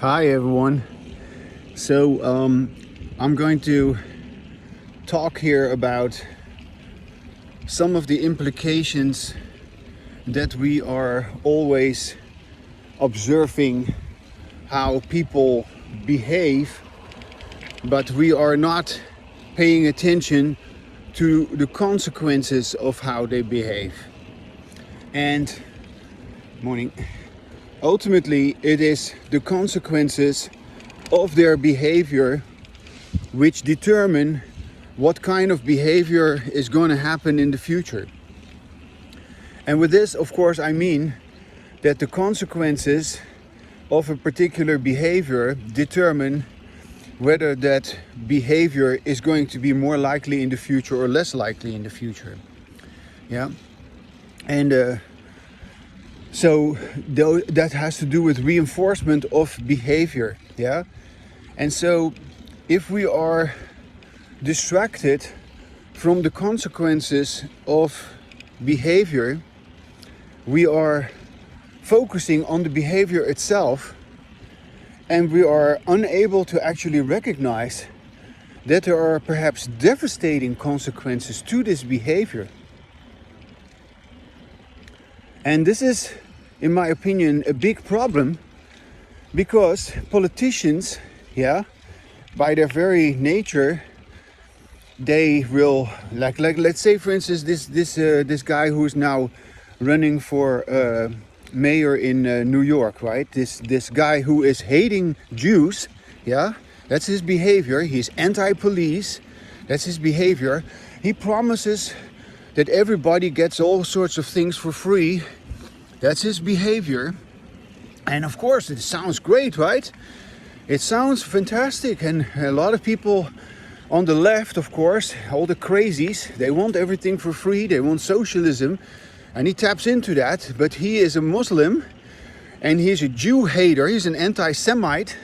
Hi everyone. So I'm going to talk here about some of the implications that we are always observing how people behave, but we are not paying attention to the consequences of how they behave. And morning. Ultimately, it is the consequences of their behavior which determine what kind of behavior is going to happen in the future. And with this, of course, I mean that the consequences of a particular behavior determine whether that behavior is going to be more likely in the future or less likely in the future. Yeah. And so that has to do with reinforcement of behavior, yeah? And so if we are distracted from the consequences of behavior, we are focusing on the behavior itself, and we are unable to actually recognize that there are perhaps devastating consequences to this behavior. And this is, in my opinion, a big problem, because politicians, by their very nature, they will like let's say, for instance, this guy who is now running for mayor in New York, right? This guy who is hating Jews, that's his behavior. He's anti-police. That's his behavior. He promises that everybody gets all sorts of things for free. That's his behavior. And of course, it sounds great, right? It sounds fantastic. And a lot of people on the left, of course, all the crazies, they want everything for free. They want socialism. And he taps into that. But he is a Muslim, and he's a Jew hater. He's an anti-Semite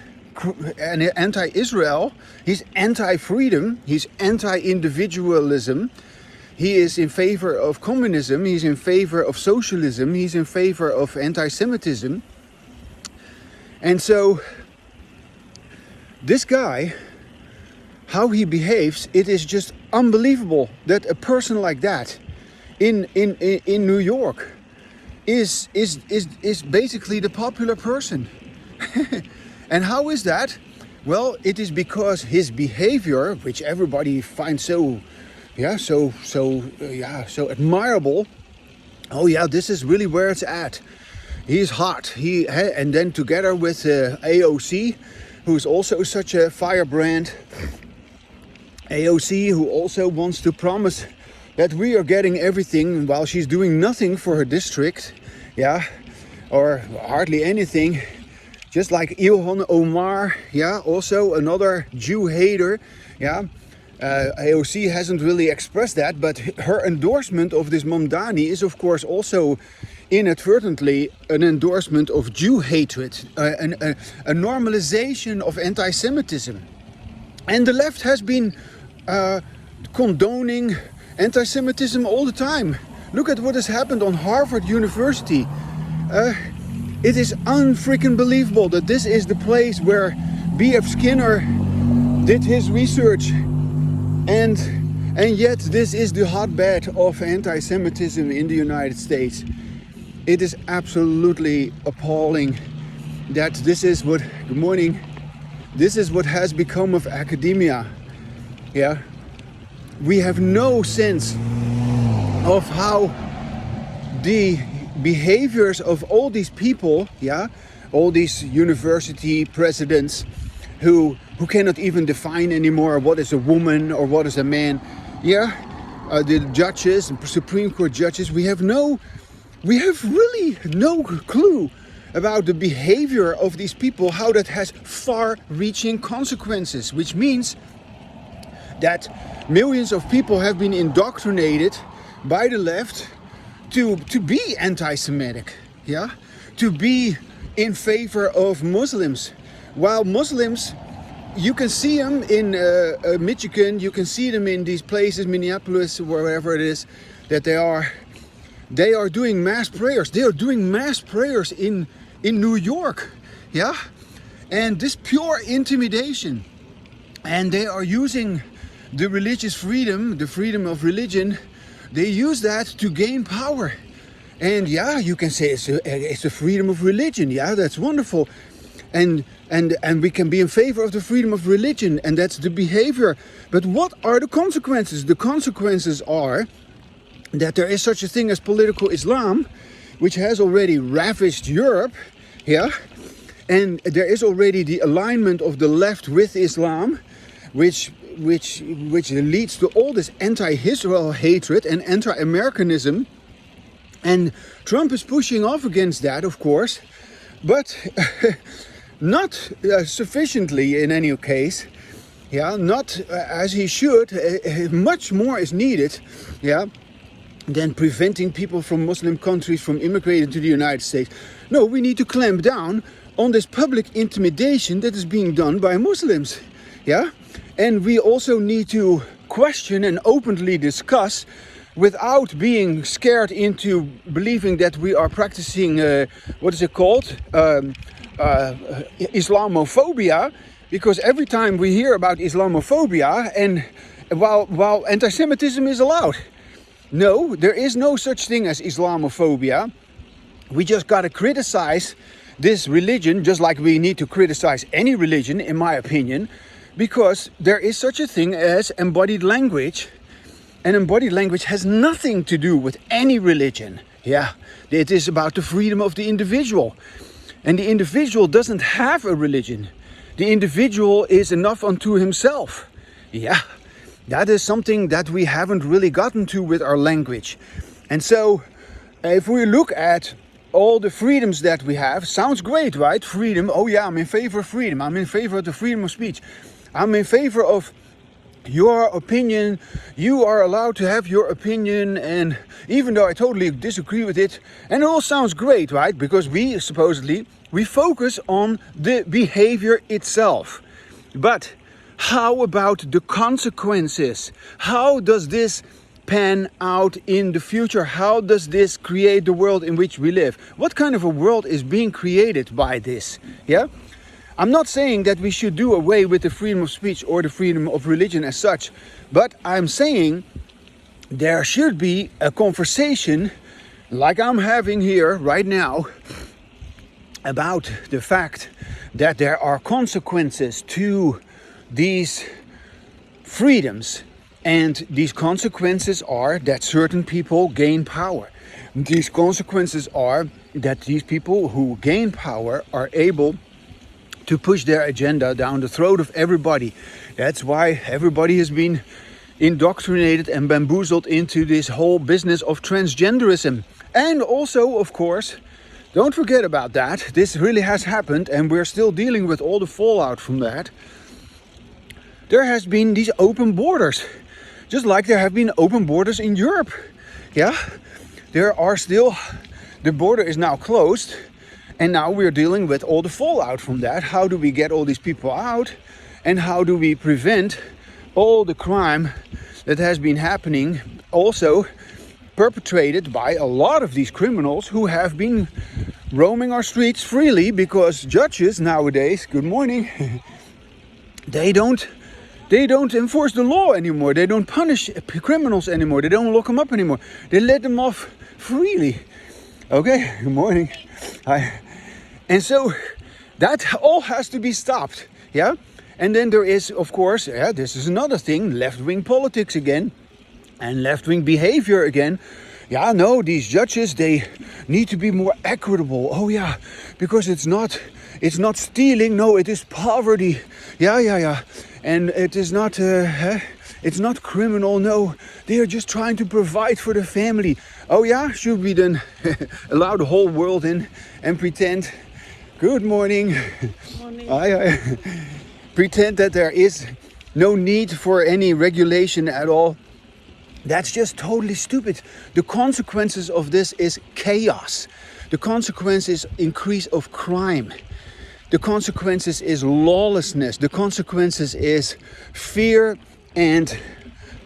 and anti-Israel. He's anti-freedom. He's anti-individualism. He is in favor of communism. He's in favor of socialism. He's in favor of anti-Semitism. And so this guy, how he behaves, it is just unbelievable that a person like that in New York is basically the popular person. And how is that? Well, it is because his behavior, which everybody finds so admirable. Oh yeah, this is really where it's at. He's hot. And then together with AOC, who's also such a firebrand. AOC, who also wants to promise that we are getting everything while she's doing nothing for her district, or hardly anything. Just like Ilhan Omar, also another Jew hater, AOC hasn't really expressed that, but her endorsement of this Mamdani is, of course, also inadvertently an endorsement of Jew hatred, a normalization of anti-Semitism. And the left has been condoning anti-Semitism all the time. Look at what has happened on Harvard University. It is unfreaking believable that this is the place where B.F. Skinner did his research. And yet this is the hotbed of anti-Semitism in the United States. It is absolutely appalling that this is what, good morning, this is what has become of academia. We have no sense of how the behaviors of all these people, all these university presidents who cannot even define anymore what is a woman or what is a man. The judges, Supreme Court judges, we have really no clue about the behavior of these people, how that has far-reaching consequences, which means that millions of people have been indoctrinated by the left to be anti-Semitic, to be in favor of Muslims, while Muslims, you can see them in Michigan, you can see them in these places, Minneapolis, wherever it is, that they are doing mass prayers. They are doing mass prayers in New York, and this pure intimidation. And they are using the religious freedom, the freedom of religion, they use that to gain power. And yeah, you can say it's a freedom of religion. Yeah, that's wonderful. And we can be in favor of the freedom of religion, and that's the behavior. But what are the consequences? The consequences are that there is such a thing as political Islam, which has already ravaged Europe, yeah, and there is already the alignment of the left with Islam, which leads to all this anti-Israel hatred and anti-Americanism, and Trump is pushing off against that, of course, but not sufficiently in any case, yeah, not as he should. Much more is needed, yeah, than preventing people from Muslim countries from immigrating to the United States. No, we need to clamp down on this public intimidation that is being done by Muslims. Yeah? And we also need to question and openly discuss without being scared into believing that we are practicing, what is it called? Islamophobia. Because every time we hear about Islamophobia, and while anti-Semitism is allowed. No, there is no such thing as Islamophobia. We just got to criticize this religion, just like we need to criticize any religion, in my opinion, because there is such a thing as embodied language, and embodied language has nothing to do with any religion. Yeah, it is about the freedom of the individual, and the individual doesn't have a religion. The individual is enough unto himself. Yeah. That is something that we haven't really gotten to with our language. And so, if we look at all the freedoms that we have, sounds great, right? Freedom, oh yeah, I'm in favor of freedom. I'm in favor of the freedom of speech. I'm in favor of your opinion. You are allowed to have your opinion, and even though I totally disagree with it, and it all sounds great, right? Because we focus on the behavior itself. But how about the consequences? How does this pan out in the future? How does this create the world in which we live? What kind of a world is being created by this? Yeah? I'm not saying that we should do away with the freedom of speech or the freedom of religion as such, but I'm saying there should be a conversation like I'm having here right now about the fact that there are consequences to these freedoms, and these consequences are that certain people gain power. These consequences are that these people who gain power are able to push their agenda down the throat of everybody. That's why everybody has been indoctrinated and bamboozled into this whole business of transgenderism. And also, of course, don't forget about that. This really has happened, and we're still dealing with all the fallout from that. There has been these open borders, just like there have been open borders in Europe. Yeah, there are still, the border is now closed, and now we're dealing with all the fallout from that. How do we get all these people out, and how do we prevent all the crime that has been happening, also perpetrated by a lot of these criminals who have been roaming our streets freely, because judges nowadays, good morning, they don't enforce the law anymore. They don't punish criminals anymore. They don't lock them up anymore. They let them off freely. Okay, good morning. Hi. And so that all has to be stopped. Yeah. And then there is, of course, this is another thing, left-wing politics again, and left-wing behavior again. Yeah, no, these judges, they need to be more equitable. Oh yeah, because it's not stealing. No, it is poverty. Yeah. And it is not, it's not criminal. No, they are just trying to provide for the family. Oh yeah, should we then allow the whole world in and pretend? Good morning. Morning. Hi. Pretend that there is no need for any regulation at all. That's just totally stupid. The consequences of this is chaos. The consequence is increase of crime. The consequences is lawlessness. The consequences is fear and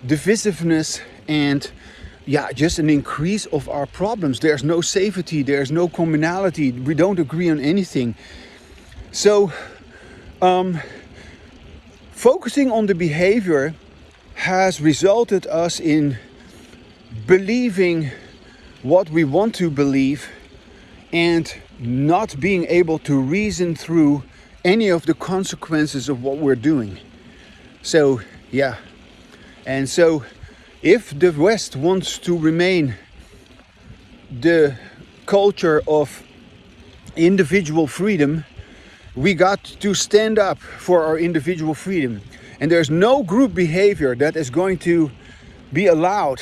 divisiveness and just an increase of our problems. There's no safety. There's no commonality. We don't agree on anything. So Focusing on the behavior has resulted us in believing what we want to believe and not being able to reason through any of the consequences of what we're doing. So, yeah. And so, if the West wants to remain the culture of individual freedom, we got to stand up for our individual freedom. And there's no group behavior that is going to be allowed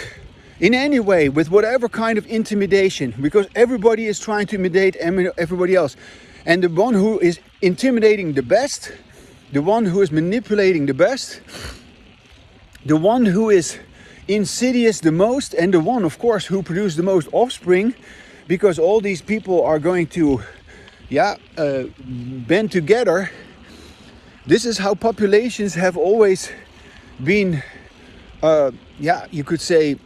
in any way with whatever kind of intimidation, because everybody is trying to intimidate everybody else. And the one who is intimidating the best, the one who is manipulating the best, the one who is insidious the most, and the one, of course, who produces the most offspring, because all these people are going to band together. This is how populations have always been, you could say,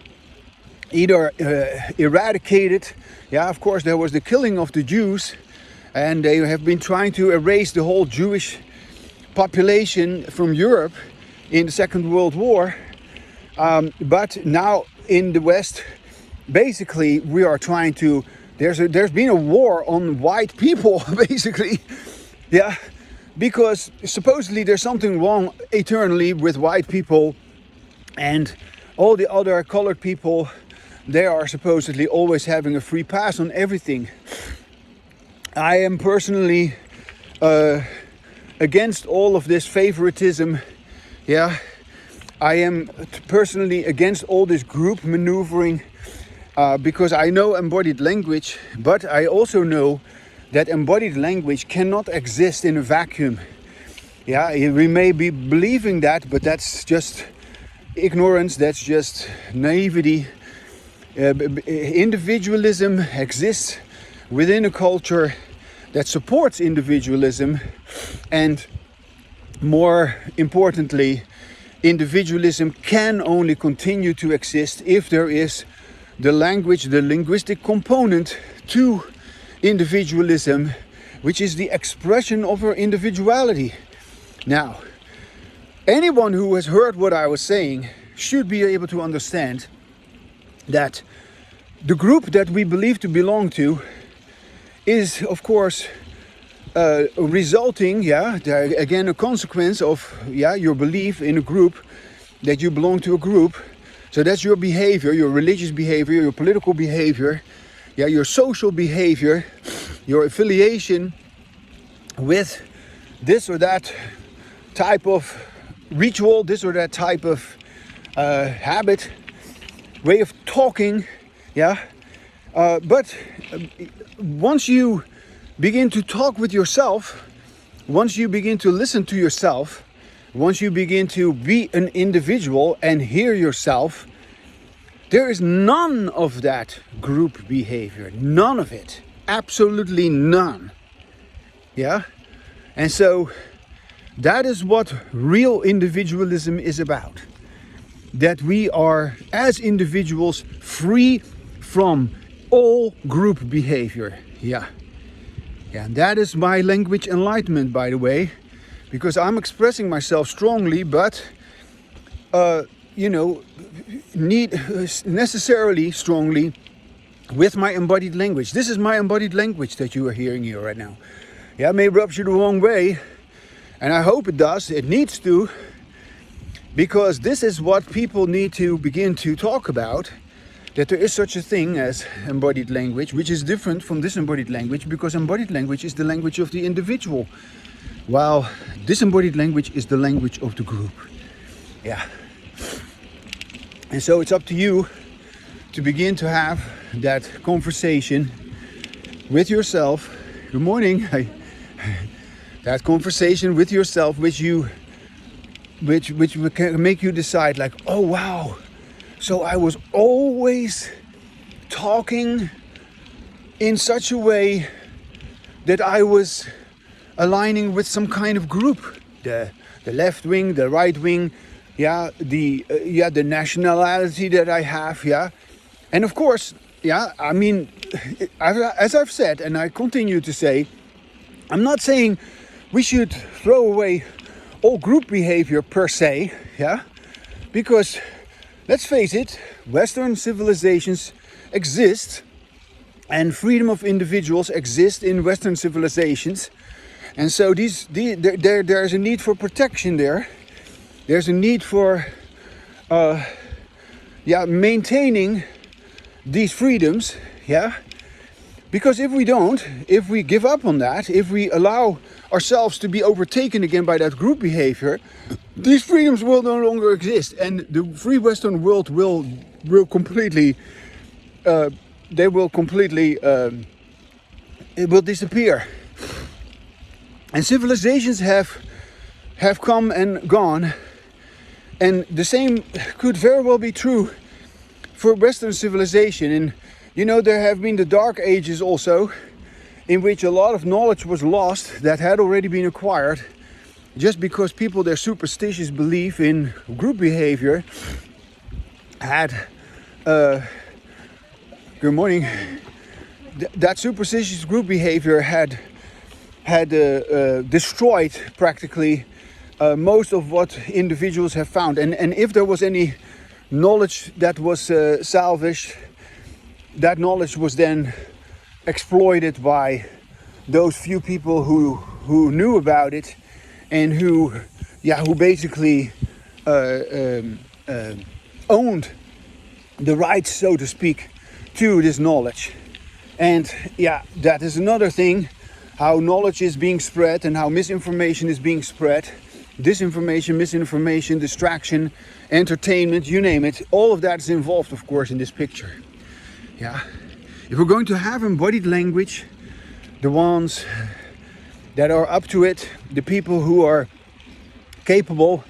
either eradicated. Of course, there was the killing of the Jews, and they have been trying to erase the whole Jewish population from Europe in the Second World War. But now in the West, basically, we are trying to. There's been a war on white people, basically, because supposedly there's something wrong eternally with white people, and all the other colored people, they are supposedly always having a free pass on everything. I am personally against all of this favoritism. I am personally against all this group maneuvering. Because I know embodied language, but I also know that embodied language cannot exist in a vacuum. We may be believing that, but that's just ignorance, that's just naivety. Individualism exists within a culture that supports individualism, and more importantly, individualism can only continue to exist if there is the language, the linguistic component to individualism, which is the expression of our individuality. Now, anyone who has heard what I was saying should be able to understand that the group that we believe to belong to is, of course, resulting, again, a consequence of, your belief in a group, that you belong to a group. So that's your behavior, your religious behavior, your political behavior, your social behavior, your affiliation with this or that type of ritual, this or that type of habit, way of talking, but once you begin to talk with yourself, once you begin to listen to yourself, once you begin to be an individual and hear yourself, there is none of that group behavior. None of it. Absolutely none. And so that is what real individualism is about. That we are, as individuals, free from all group behavior. And that is my language enlightenment, by the way. Because I'm expressing myself strongly, but, necessarily strongly with my embodied language. This is my embodied language that you are hearing here right now. It may rub you the wrong way, and I hope it does. It needs to, because this is what people need to begin to talk about, that there is such a thing as embodied language, which is different from disembodied language, because embodied language is the language of the individual, while disembodied language is the language of the group. And so it's up to you to begin to have that conversation with yourself. Good morning. That conversation with yourself, which can make you decide, like, oh wow, so I was always talking in such a way that I was aligning with some kind of group, the left wing, the right wing, the nationality that I have, and of course, I mean, as I've said, and I continue to say, I'm not saying we should throw away all group behavior per se, yeah, because let's face it, Western civilizations exist and freedom of individuals exist in Western civilizations, and so there's a need for protection there. There's a need for maintaining these freedoms, yeah. Because if we give up on that, if we allow ourselves to be overtaken again by that group behavior, these freedoms will no longer exist, and the free Western world will completely it will disappear. And civilizations have come and gone, and the same could very well be true for Western civilization. And you know, there have been the Dark Ages also, in which a lot of knowledge was lost that had already been acquired, just because people, their superstitious belief in group behavior had good morning. That superstitious group behavior had destroyed practically most of what individuals have found. And if there was any knowledge that was salvaged, that knowledge was then exploited by those few people who knew about it, and who basically owned the rights, so to speak, to this knowledge. And yeah, that is another thing, how knowledge is being spread and how misinformation is being spread. Disinformation, misinformation, distraction, entertainment, you name it. All of that is involved, of course, in this picture. Yeah. If we're going to have embodied language, the ones that are up to it, the people who are capable,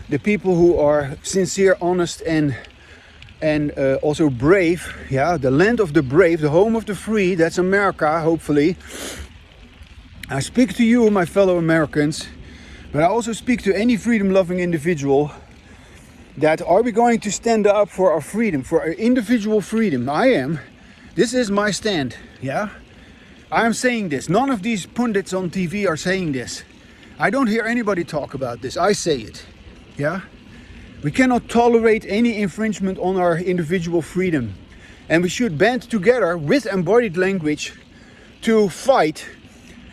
the people who are sincere, honest, and also brave, yeah, the land of the brave, the home of the free, that's America, hopefully. I speak to you, my fellow Americans, but I also speak to any freedom-loving individual, that are we going to stand up for our freedom, for our individual freedom? I am. This is my stand, yeah? I am saying this. None of these pundits on TV are saying this. I don't hear anybody talk about this. I say it, yeah? We cannot tolerate any infringement on our individual freedom. And we should band together with embodied language to fight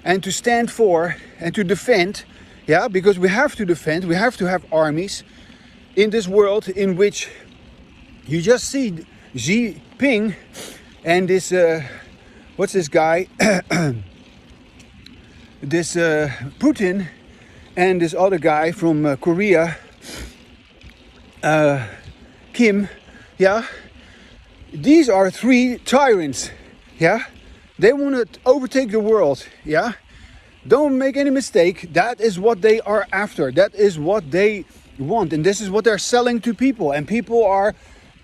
and to stand for and to defend, yeah? Because we have to defend, we have to have armies in this world in which you just see Xi Jinping and this, what's this guy? This Putin and this other guy from Korea, Kim, yeah? These are three tyrants, yeah? They want to overtake the world, yeah? Don't make any mistake, that is what they are after. That is what they want, and this is what they're selling to people, and people are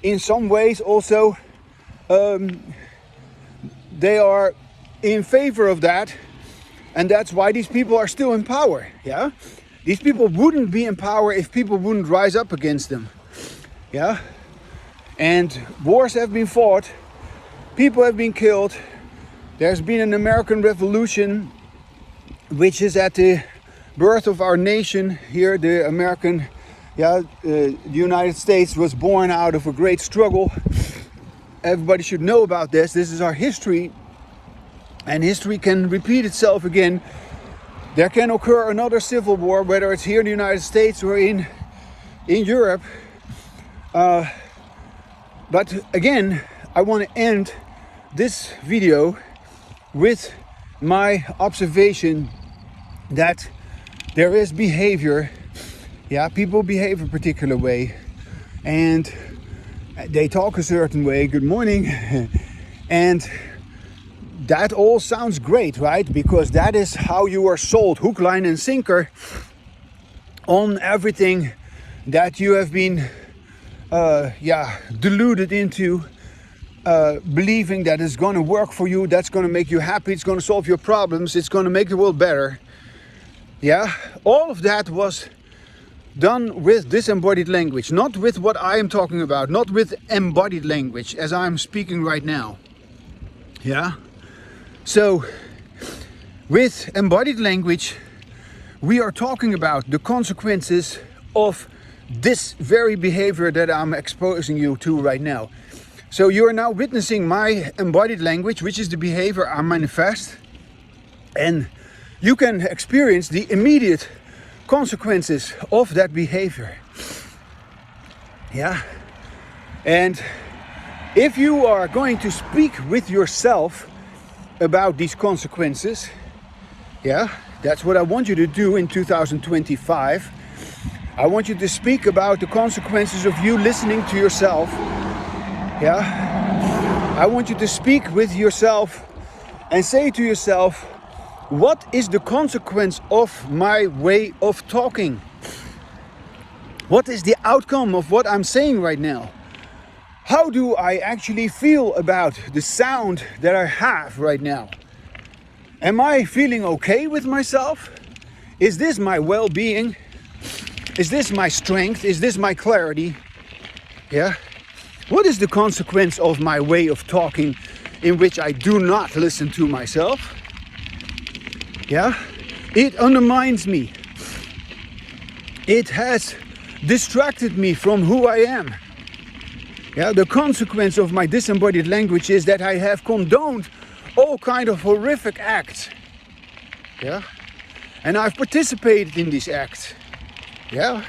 in some ways also they are in favor of that, and that's why these people are still in power, yeah? These people wouldn't be in power if people wouldn't rise up against them, yeah? And wars have been fought, people have been killed, there's been an American Revolution, which is at the birth of our nation here, the American, the United States was born out of a great struggle. Everybody should know about this. This is our history, and history can repeat itself again. There can occur another civil war, whether it's here in the United States or in Europe. But again, I want to end this video with my observation that there is behavior. Yeah, people behave a particular way, and they talk a certain way. Good morning. And that all sounds great, right? Because that is how you are sold, hook, line, and sinker, on everything that you have been deluded into believing that it's going to work for you, that's going to make you happy, it's going to solve your problems, it's going to make the world better. Yeah, all of that was done with disembodied language, not with what I am talking about, not with embodied language as I'm speaking right now. Yeah, so with embodied language, we are talking about the consequences of this very behavior that I'm exposing you to right now. So you are now witnessing my embodied language, which is the behavior I manifest, and you can experience the immediate consequences of that behavior. Yeah. And if you are going to speak with yourself about these consequences, yeah, that's what I want you to do in 2025. I want you to speak about the consequences of you listening to yourself. Yeah. I want you to speak with yourself and say to yourself, what is the consequence of my way of talking? What is the outcome of what I'm saying right now? How do I actually feel about the sound that I have right now? Am I feeling okay with myself? Is this my well-being? Is this my strength? Is this my clarity? Yeah. What is the consequence of my way of talking in which I do not listen to myself? Yeah. It undermines me. It has distracted me from who I am. Yeah, the consequence of my disembodied language is that I have condoned all kind of horrific acts. Yeah, and I've participated in these acts. Yeah,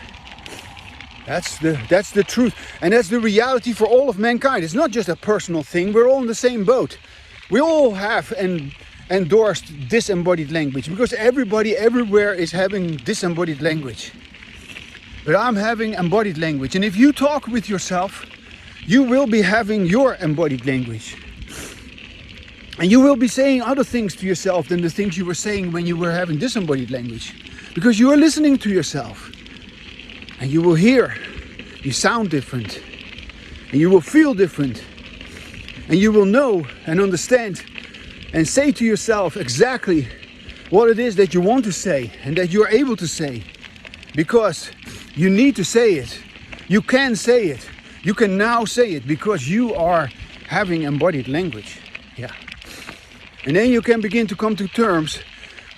that's the truth, and that's the reality for all of mankind. It's not just a personal thing. We're all in the same boat. We all have endorsed disembodied language because everybody everywhere is having disembodied language. But I'm having embodied language, and if you talk with yourself, you will be having your embodied language. And you will be saying other things to yourself than the things you were saying when you were having disembodied language. Because you are listening to yourself. And you will hear, you sound different. And you will feel different. And you will know and understand and say to yourself exactly what it is that you want to say and that you are able to say. Because you need to say it. You can say it. You can now say it because you are having embodied language. Yeah. And then you can begin to come to terms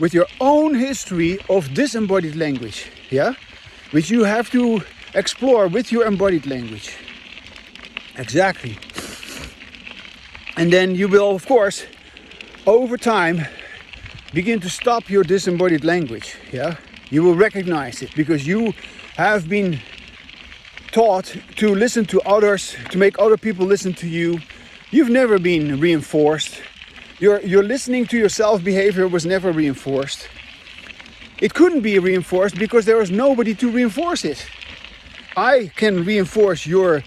with your own history of disembodied language. Yeah. Which you have to explore with your embodied language. Exactly. And then you will, of course, over time, begin to stop your disembodied language. Yeah. You will recognize it because you have been taught to listen to others, to make other people listen to you. You've never been reinforced. Your listening to yourself behavior was never reinforced. It couldn't be reinforced because there was nobody to reinforce it. I can reinforce your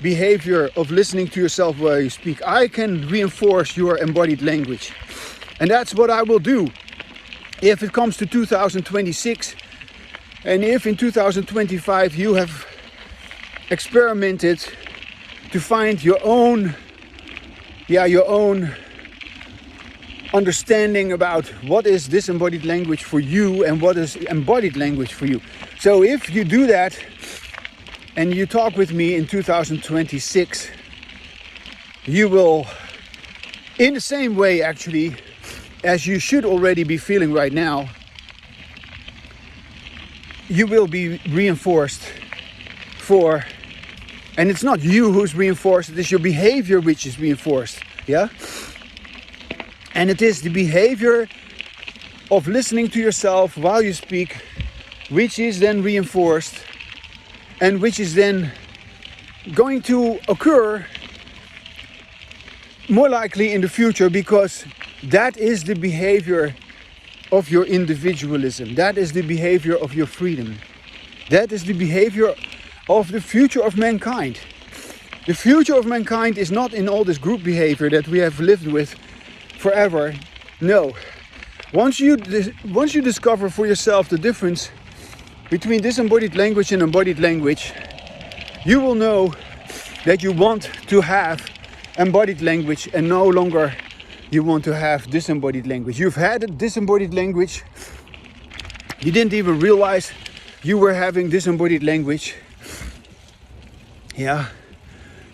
behavior of listening to yourself while you speak. I can reinforce your embodied language. And that's what I will do if it comes to 2026. And if in 2025 you have experimented to find your own understanding about what is disembodied language for you and what is embodied language for you. So if you do that and you talk with me in 2026, you will, in the same way actually as you should already be feeling right now, you will be reinforced for, and it's not you who's reinforced, it is your behavior which is reinforced. Yeah. And it is the behavior of listening to yourself while you speak, which is then reinforced and which is then going to occur more likely in the future, because that is the behavior of your individualism. That is the behavior of your freedom. That is the behavior of the future of mankind. The future of mankind is not in all this group behavior that we have lived with forever. No. Once you discover for yourself the difference between disembodied language and embodied language, you will know that you want to have embodied language and no longer you want to have disembodied language. You've had a disembodied language. You didn't even realize you were having disembodied language. Yeah.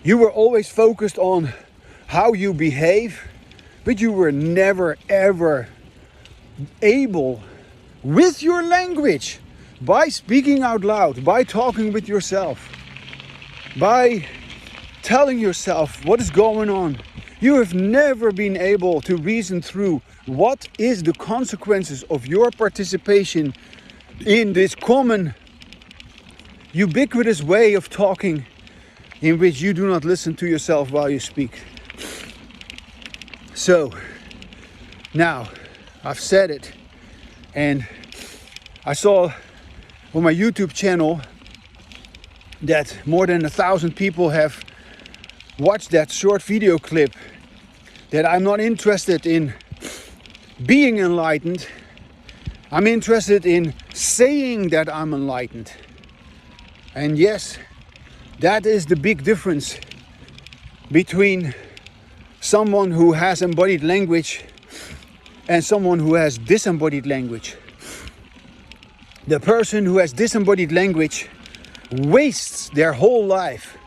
You were always focused on how you behave, but you were never ever able with your language, by speaking out loud, by talking with yourself, by telling yourself what is going on. You have never been able to reason through what is the consequences of your participation in this common, ubiquitous way of talking in which you do not listen to yourself while you speak. So, now, I've said it, and I saw on my YouTube channel that more than 1,000 people have watched that short video clip, that I'm not interested in being enlightened. I'm interested in saying that I'm enlightened. And yes, that is the big difference between someone who has embodied language and someone who has disembodied language. The person who has disembodied language wastes their whole life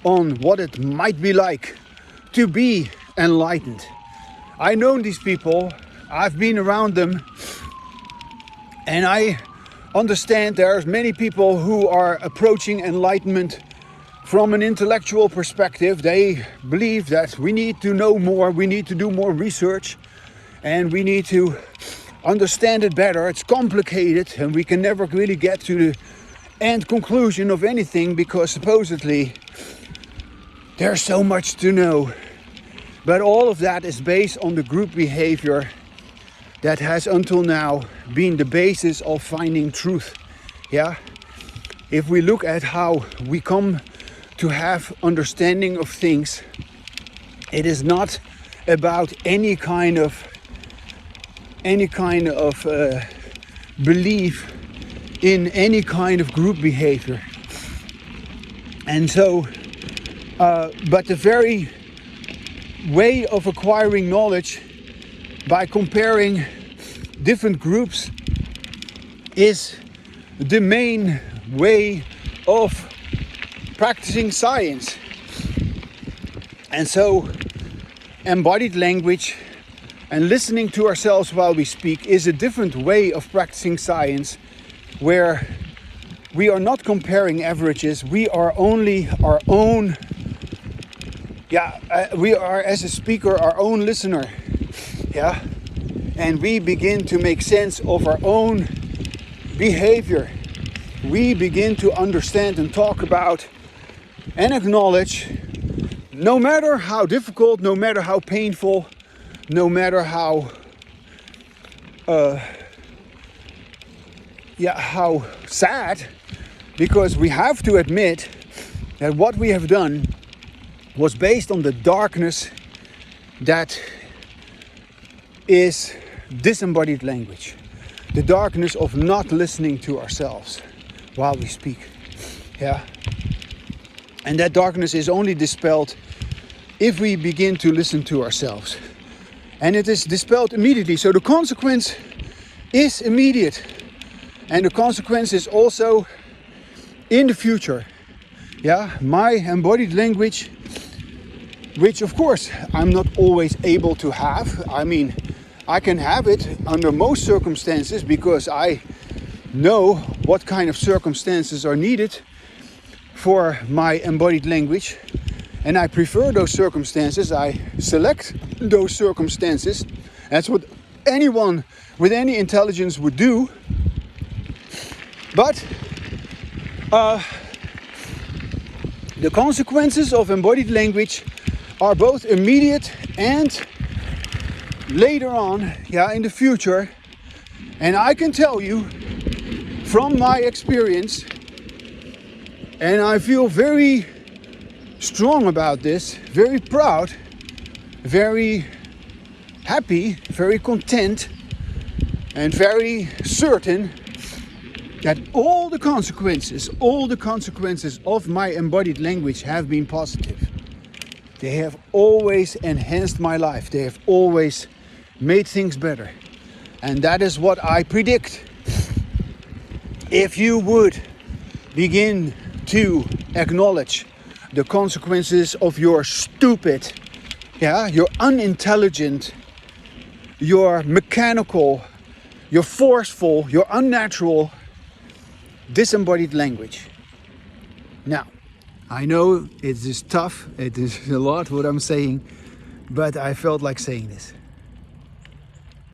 on what it might be like to be enlightened. I know these people, I've been around them, and I understand there's many people who are approaching enlightenment from an intellectual perspective. They believe that we need to know more, we need to do more research, and we need to understand it better. It's complicated, and we can never really get to the end conclusion of anything because supposedly there's so much to know. But all of that is based on the group behavior that has until now been the basis of finding truth. Yeah? If we look at how we come to have understanding of things, it is not about any kind of belief in any kind of group behavior. And so, but the very way of acquiring knowledge by comparing different groups is the main way of practicing science. And so embodied language and listening to ourselves while we speak is a different way of practicing science, where we are not comparing averages, we are only our own, we are as a speaker our own listener. Yeah, and we begin to make sense of our own behavior. We begin to understand and talk about and acknowledge, no matter how difficult, no matter how painful, no matter how how sad, because we have to admit that what we have done was based on the darkness that is disembodied language, the darkness of not listening to ourselves while we speak. Yeah, and that darkness is only dispelled if we begin to listen to ourselves, and it is dispelled immediately. So the consequence is immediate, and the consequence is also in the future. Yeah, my embodied language, which of course I'm not always able to have. I mean, I can have it under most circumstances because I know what kind of circumstances are needed for my embodied language, and I prefer those circumstances. I select those circumstances. That's what anyone with any intelligence would do. But the consequences of embodied language are both immediate and later on, in the future. And I can tell you from my experience, and I feel very strong about this, very proud, very happy, very content, and very certain that all the consequences of my embodied language have been positive. They have always enhanced my life. They have always made things better. And that is what I predict. If you would begin to acknowledge the consequences of your stupid, your unintelligent, your mechanical, your forceful, your unnatural, disembodied language. Now, I know it is tough, it is a lot what I'm saying, but I felt like saying this.